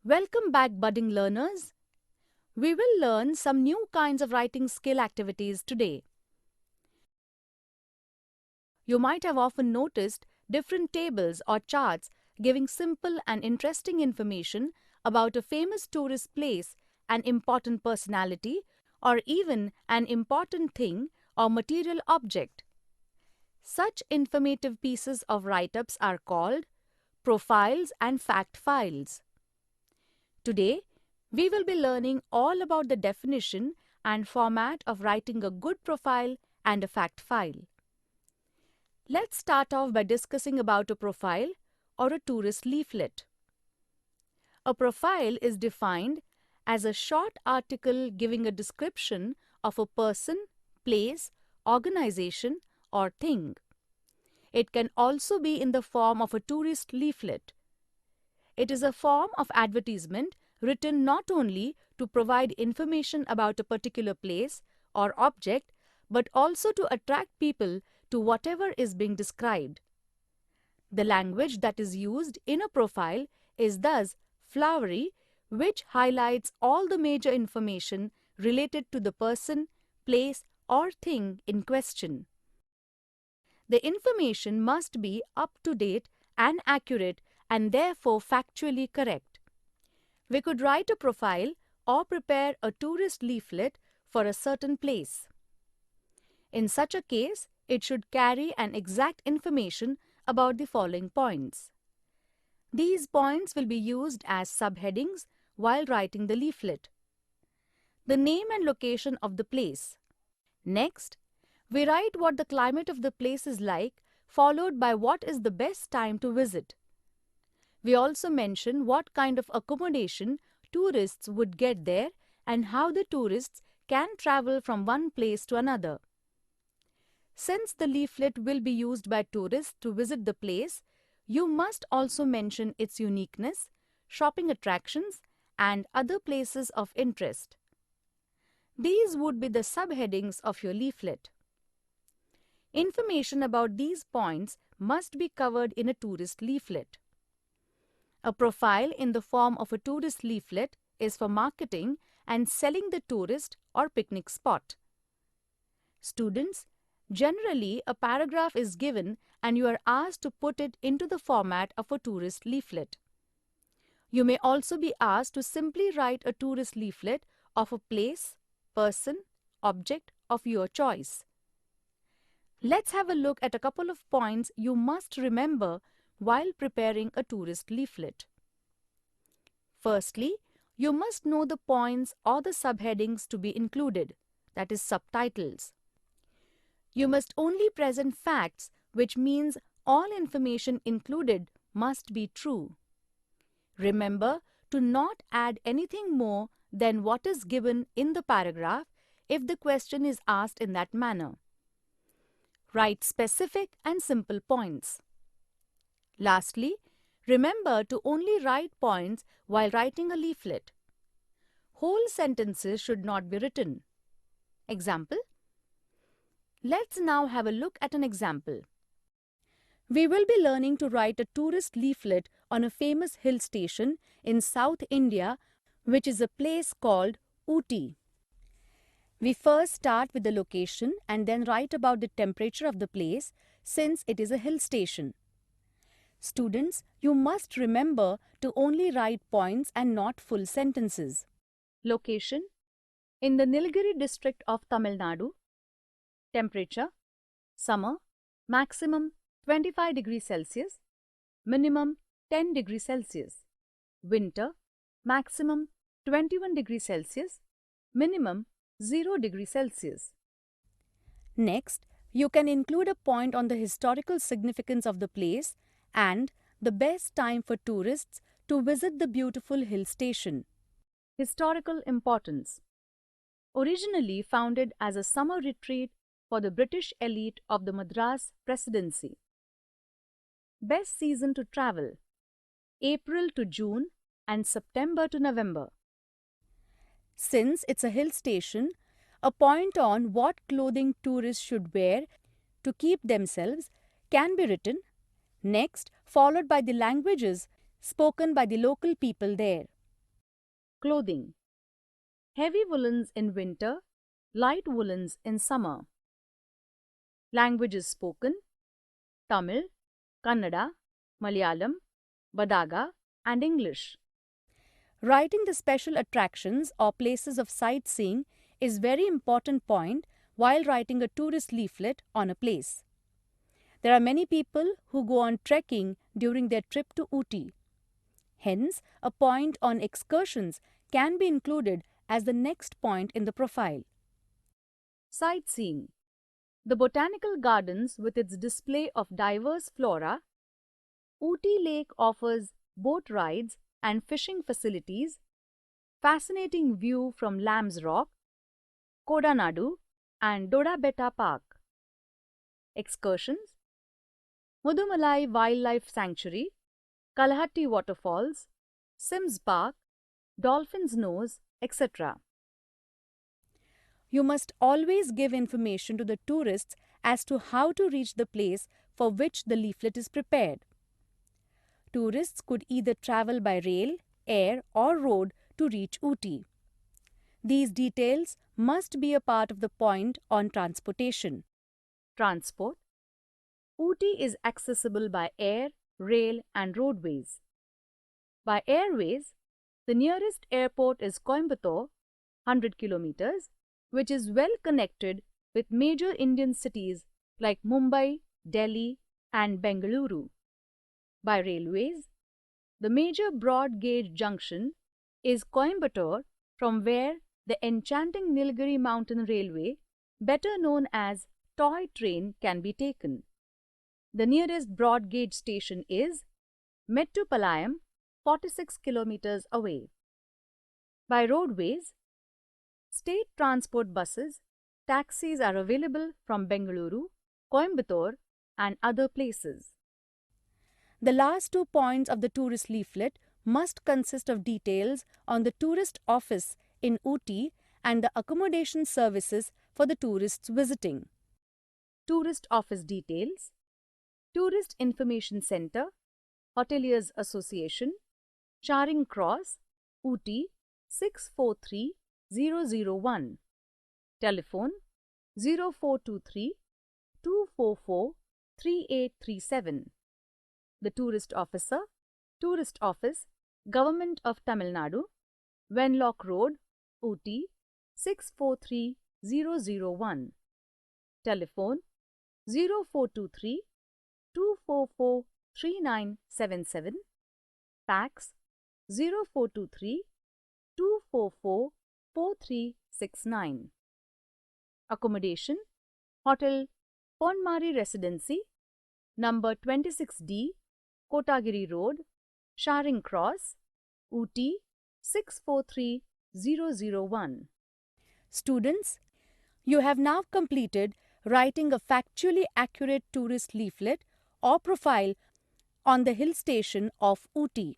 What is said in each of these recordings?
Welcome back, budding learners. We will learn some new kinds of writing skill activities today. You might have often noticed different tables or charts giving simple and interesting information about a famous tourist place, an important personality, or even an important thing or material object. Such informative pieces of write-ups are called profiles and fact files. Today, we will be learning all about the definition and format of writing a good profile and a fact file. Let's start off by discussing about a profile or a tourist leaflet. A profile is defined as a short article giving a description of a person, place, organization, or thing. It can also be in the form of a tourist leaflet. It is a form of advertisement written not only to provide information about a particular place or object, but also to attract people to whatever is being described. The language that is used in a profile is thus flowery, which highlights all the major information related to the person, place, or thing in question. The information must be up to date and accurate and therefore factually correct. We could write a profile or prepare a tourist leaflet for a certain place. In such a case, it should carry an exact information about the following points. These points will be used as subheadings while writing the leaflet. The name and location of the place. Next, we write what the climate of the place is like, followed by what is the best time to visit. We also mention what kind of accommodation tourists would get there and how the tourists can travel from one place to another. Since the leaflet will be used by tourists to visit the place, you must also mention its uniqueness, shopping attractions, and other places of interest. These would be the subheadings of your leaflet. Information about these points must be covered in a tourist leaflet. A profile in the form of a tourist leaflet is for marketing and selling the tourist or picnic spot. Students, generally a paragraph is given and you are asked to put it into the format of a tourist leaflet. You may also be asked to simply write a tourist leaflet of a place, person, object of your choice. Let's have a look at a couple of points you must remember while preparing a tourist leaflet. Firstly, you must know the points or the subheadings to be included, that is subtitles. You must only present facts, which means all information included must be true. Remember to not add anything more than what is given in the paragraph if the question is asked in that manner. Write specific and simple points. Lastly, remember to only write points while writing a leaflet. Whole sentences should not be written. Example. Let's now have a look at an example. We will be learning to write a tourist leaflet on a famous hill station in South India, which is a place called Ooty. We first start with the location and then write about the temperature of the place since it is a hill station. Students, you must remember to only write points and not full sentences. Location: in the Nilgiri district of Tamil Nadu. Temperature: summer, maximum 25 degrees Celsius, minimum 10 degrees Celsius. Winter, maximum 21 degrees Celsius, minimum 0 degrees Celsius. Next, you can include a point on the historical significance of the place and the best time for tourists to visit the beautiful hill station. Historical importance. Originally founded as a summer retreat for the British elite of the Madras Presidency. Best season to travel: April to June and September to November. Since it's a hill station, a point on what clothing tourists should wear to keep themselves can be written, next followed by the languages spoken by the local people there. Clothing. Heavy woolens in winter, light woolens in summer. Languages spoken: Tamil, Kannada, Malayalam, Badaga, and English. Writing the special attractions or places of sightseeing is very important point while writing a tourist leaflet on a place. There are many people who go on trekking during their trip to Ooty. Hence, a point on excursions can be included as the next point in the profile. Sightseeing. The botanical gardens with its display of diverse flora. Ooty Lake offers boat rides and fishing facilities. Fascinating view from Lamb's Rock, Kodanadu, and Dodabetta Park. Excursions: Mudumalai Wildlife Sanctuary, Kalahatti Waterfalls, Sims Park, Dolphin's Nose, etc. You must always give information to the tourists as to how to reach the place for which the leaflet is prepared. Tourists could either travel by rail, air, or road to reach Ooty. These details must be a part of the point on transportation. Transport. Ooty is accessible by air, rail, and roadways. By airways, the nearest airport is Coimbatore, 100 kilometers, which is well connected with major Indian cities like Mumbai, Delhi, and Bengaluru. By railways, the major broad gauge junction is Coimbatore, from where the enchanting Nilgiri Mountain Railway, better known as Toy Train, can be taken. The nearest broad gauge station is Mettupalayam, 46 kilometers away. By roadways, state transport buses, taxis are available from Bengaluru, Coimbatore, and other places. The last 2 points of the tourist leaflet must consist of details on the tourist office in Ooty and the accommodation services for the tourists visiting. Tourist office details: Tourist Information Centre, Hoteliers Association, Charing Cross, Ooty 643001. Telephone 0423 244 3837. The Tourist Officer, Tourist Office, Government of Tamil Nadu, Wenlock Road, Ooty 643001. Telephone 0423 244 3977. Fax 0423 244 4369. Accommodation: Hotel Ponmari Residency, number 26D, Kotagiri Road, Charing Cross, Ooty 643001. Students, you have now completed writing a factually accurate tourist leaflet or profile on the hill station of Ooty.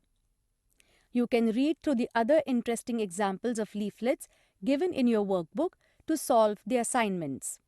You can read through the other interesting examples of leaflets given in your workbook to solve the assignments.